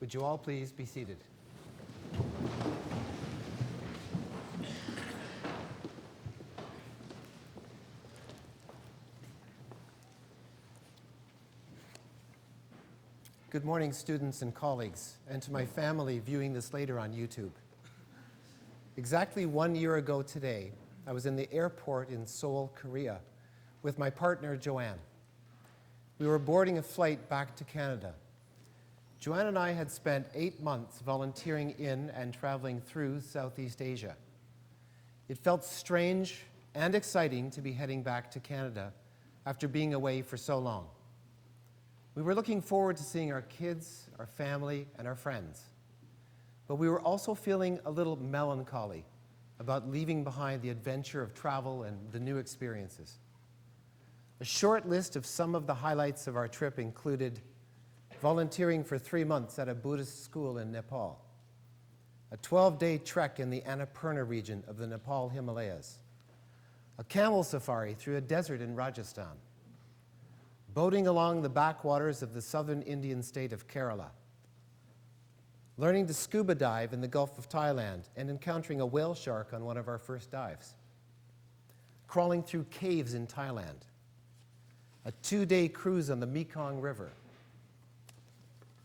Would you all please be seated? Good morning, students and colleagues, and to my family viewing this later on YouTube. Exactly 1 year ago today, I was in the airport in Seoul, Korea, with my partner, Joanne. We were boarding a flight back to Canada. Joanne and I had spent 8 months volunteering in and traveling through Southeast Asia. It felt strange and exciting to be heading back to Canada after being away for so long. We were looking forward to seeing our kids, our family, and our friends. But we were also feeling a little melancholy about leaving behind the adventure of travel and the new experiences. A short list of some of the highlights of our trip included volunteering for 3 months at a Buddhist school in Nepal, a 12-day trek in the Annapurna region of the Nepal Himalayas, a camel safari through a desert in Rajasthan, boating along the backwaters of the southern Indian state of Kerala, learning to scuba dive in the Gulf of Thailand and encountering a whale shark on one of our first dives, crawling through caves in Thailand, a 2-day cruise on the Mekong River,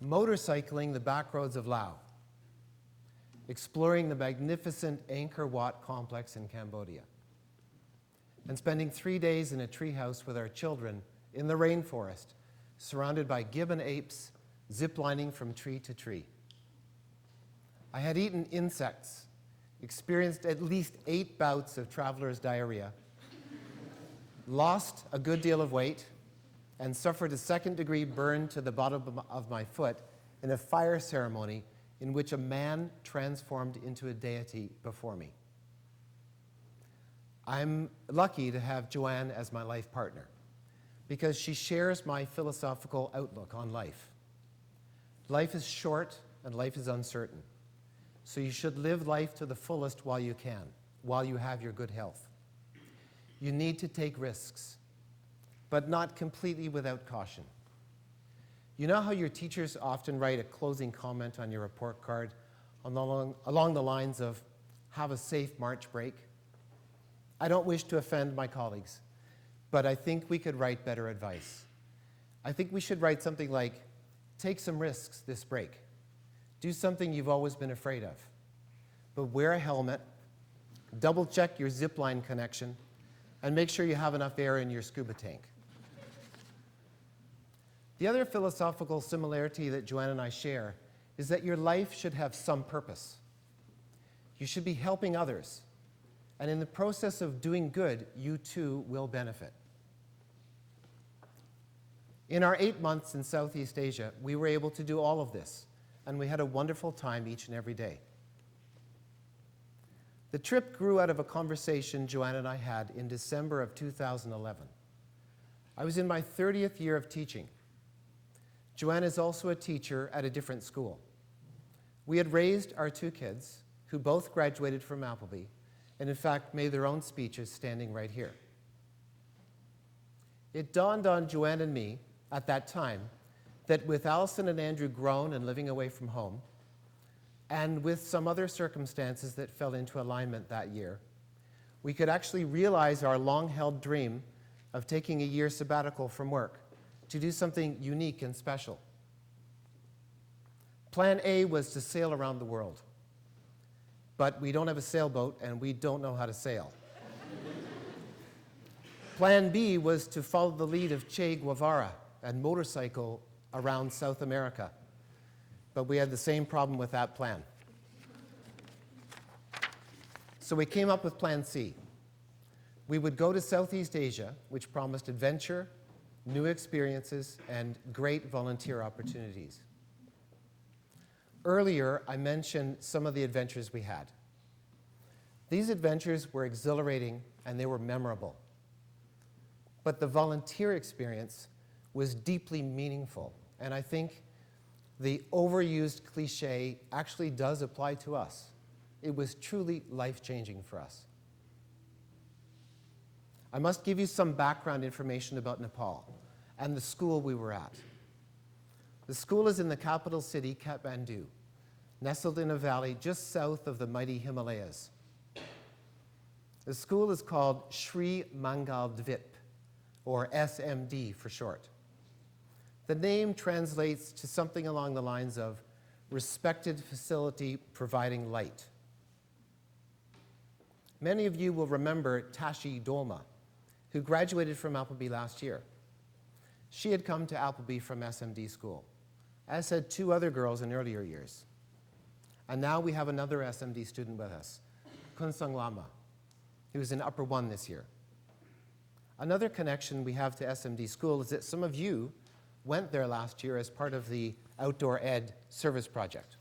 motorcycling the back roads of Laos, exploring the magnificent Angkor Wat complex in Cambodia, and spending 3 days in a treehouse with our children in the rainforest, surrounded by gibbon apes ziplining from tree to tree. I had eaten insects, experienced at least 8 bouts of traveler's diarrhea, lost a good deal of weight, and suffered a second-degree burn to the bottom of my foot in a fire ceremony in which a man transformed into a deity before me. I'm lucky to have Joanne as my life partner, because she shares my philosophical outlook on life. Life is short and life is uncertain, so you should live life to the fullest while you can, while you have your good health. You need to take risks, but not completely without caution. You know how your teachers often write a closing comment on your report card along the lines of, "Have a safe March break"? I don't wish to offend my colleagues, but I think we could write better advice. I think we should write something like, "Take some risks this break. Do something you've always been afraid of. But wear a helmet, double check your zipline connection, and make sure you have enough air in your scuba tank." The other philosophical similarity that Joanne and I share is that your life should have some purpose. You should be helping others, and in the process of doing good, you too will benefit. In our 8 months in Southeast Asia, we were able to do all of this, and we had a wonderful time each and every day. The trip grew out of a conversation Joanne and I had in December of 2011. I was in my 30th year of teaching. Joanne is also a teacher at a different school. We had raised our 2 kids, who both graduated from Appleby, and in fact made their own speeches standing right here. It dawned on Joanne and me at that time that with Allison and Andrew grown and living away from home, and with some other circumstances that fell into alignment that year, we could actually realize our long-held dream of taking a year sabbatical from work to do something unique and special. Plan A was to sail around the world, but we don't have a sailboat and we don't know how to sail. Plan B was to follow the lead of Che Guevara and motorcycle around South America, but we had the same problem with that plan. So we came up with Plan C. We would go to Southeast Asia, which promised adventure, new experiences, and great volunteer opportunities. Earlier, I mentioned some of the adventures we had. These adventures were exhilarating and they were memorable. But the volunteer experience was deeply meaningful, and I think the overused cliche actually does apply to us. It was truly life-changing for us. I must give you some background information about Nepal and the school we were at. The school is in the capital city, Kathmandu, nestled in a valley just south of the mighty Himalayas. The school is called Sri Mangal Dvip, or SMD for short. The name translates to something along the lines of respected facility providing light. Many of you will remember Tashi Dolma, who graduated from Appleby last year. She had come to Appleby from SMD school, as had two other girls in earlier years. And now we have another SMD student with us, Kunsung Lama, who is in Upper 1 this year. Another connection we have to SMD school is that some of you went there last year as part of the Outdoor Ed Service Project.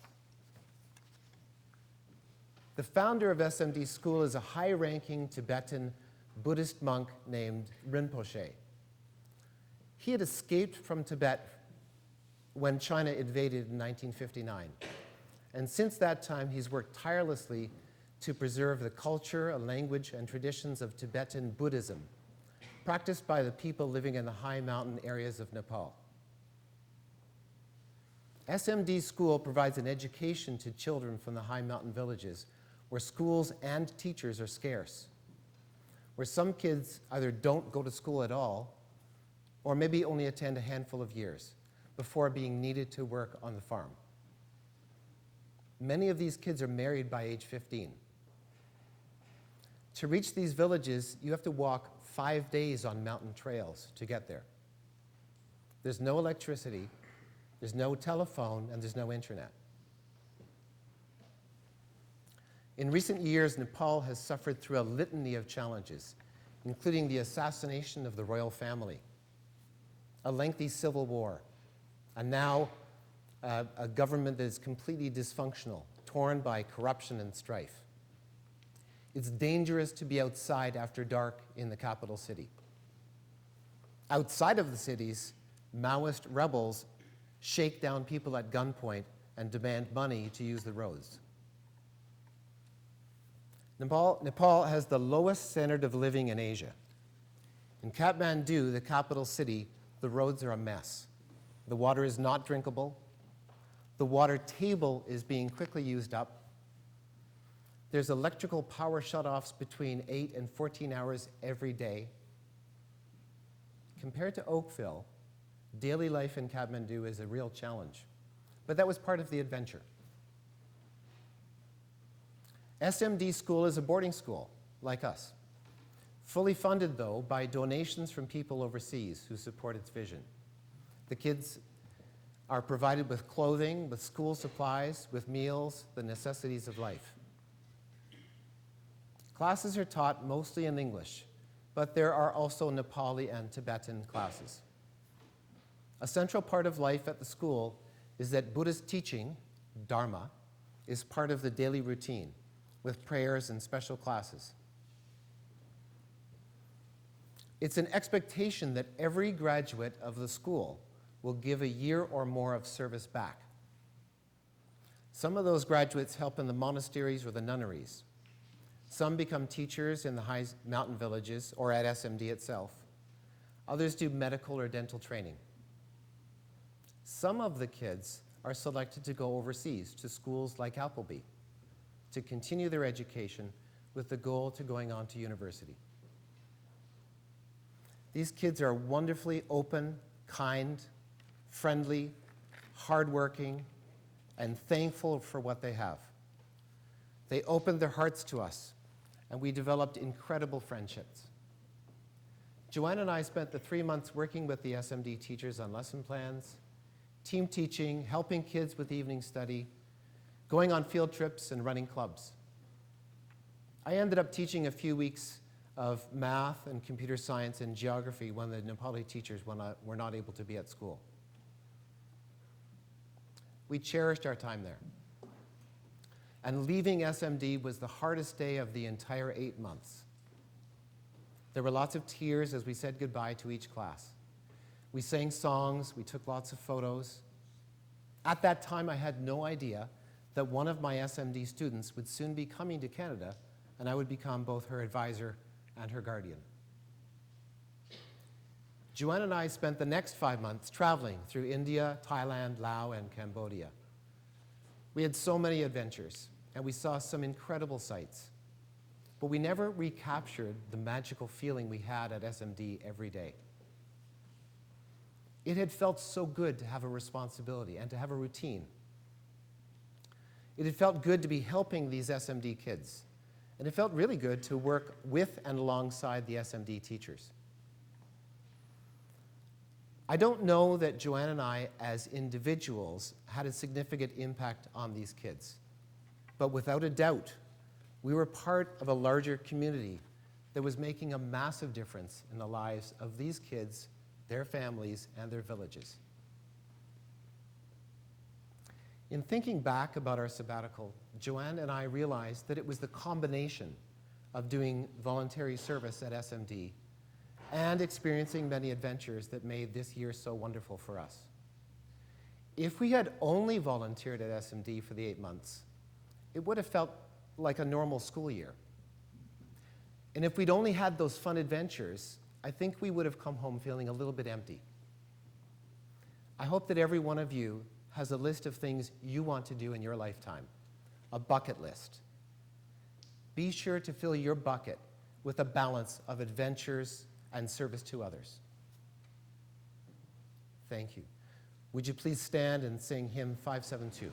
The founder of SMD school is a high-ranking Tibetan Buddhist monk named Rinpoche. He had escaped from Tibet when China invaded in 1959. And since that time, he's worked tirelessly to preserve the culture, language, and traditions of Tibetan Buddhism, practiced by the people living in the high mountain areas of Nepal. SMD school provides an education to children from the high mountain villages where schools and teachers are scarce, where some kids either don't go to school at all or maybe only attend a handful of years before being needed to work on the farm. Many of these kids are married by age 15. To reach these villages, you have to walk 5 days on mountain trails to get there. There's no electricity, there's no telephone, and there's no internet. In recent years, Nepal has suffered through a litany of challenges, including the assassination of the royal family, a lengthy civil war, and now a government that is completely dysfunctional, torn by corruption and strife. It's dangerous to be outside after dark in the capital city. Outside of the cities, Maoist rebels shake down people at gunpoint and demand money to use the roads. Nepal has the lowest standard of living in Asia. In Kathmandu, the capital city, the roads are a mess. The water is not drinkable. The water table is being quickly used up. There's electrical power shutoffs between 8 and 14 hours every day. Compared to Oakville, daily life in Kathmandu is a real challenge. But that was part of the adventure. SMD school is a boarding school, like us. Fully funded, though, by donations from people overseas who support its vision. The kids are provided with clothing, with school supplies, with meals, the necessities of life. Classes are taught mostly in English, but there are also Nepali and Tibetan classes. A central part of life at the school is that Buddhist teaching, Dharma, is part of the daily routine, with prayers and special classes. It's an expectation that every graduate of the school will give a year or more of service back. Some of those graduates help in the monasteries or the nunneries. Some become teachers in the high mountain villages or at SMD itself. Others do medical or dental training. Some of the kids are selected to go overseas to schools like Appleby to continue their education with the goal to going on to university. These kids are wonderfully open, kind, friendly, hardworking, and thankful for what they have. They opened their hearts to us, and we developed incredible friendships. Joanne and I spent the 3 months working with the SMD teachers on lesson plans, team teaching, helping kids with evening study, going on field trips, and running clubs. I ended up teaching a few weeks of math and computer science and geography when the Nepali teachers were not able to be at school. We cherished our time there. And leaving SMD was the hardest day of the entire 8 months. There were lots of tears as we said goodbye to each class. We sang songs, we took lots of photos. At that time, I had no idea that one of my SMD students would soon be coming to Canada, and I would become both her advisor and her guardian. Joanne and I spent the next 5 months traveling through India, Thailand, Laos, and Cambodia. We had so many adventures, and we saw some incredible sights. But we never recaptured the magical feeling we had at SMD every day. It had felt so good to have a responsibility and to have a routine. It had felt good to be helping these SMD kids, and it felt really good to work with and alongside the SMD teachers. I don't know that Joanne and I, as individuals, had a significant impact on these kids, but without a doubt, we were part of a larger community that was making a massive difference in the lives of these kids, their families, and their villages. In thinking back about our sabbatical, Joanne and I realized that it was the combination of doing voluntary service at SMD and experiencing many adventures that made this year so wonderful for us. If we had only volunteered at SMD for the 8 months, it would have felt like a normal school year. And if we'd only had those fun adventures, I think we would have come home feeling a little bit empty. I hope that every one of you has a list of things you want to do in your lifetime, a bucket list. Be sure to fill your bucket with a balance of adventures and service to others. Thank you. Would you please stand and sing hymn 572?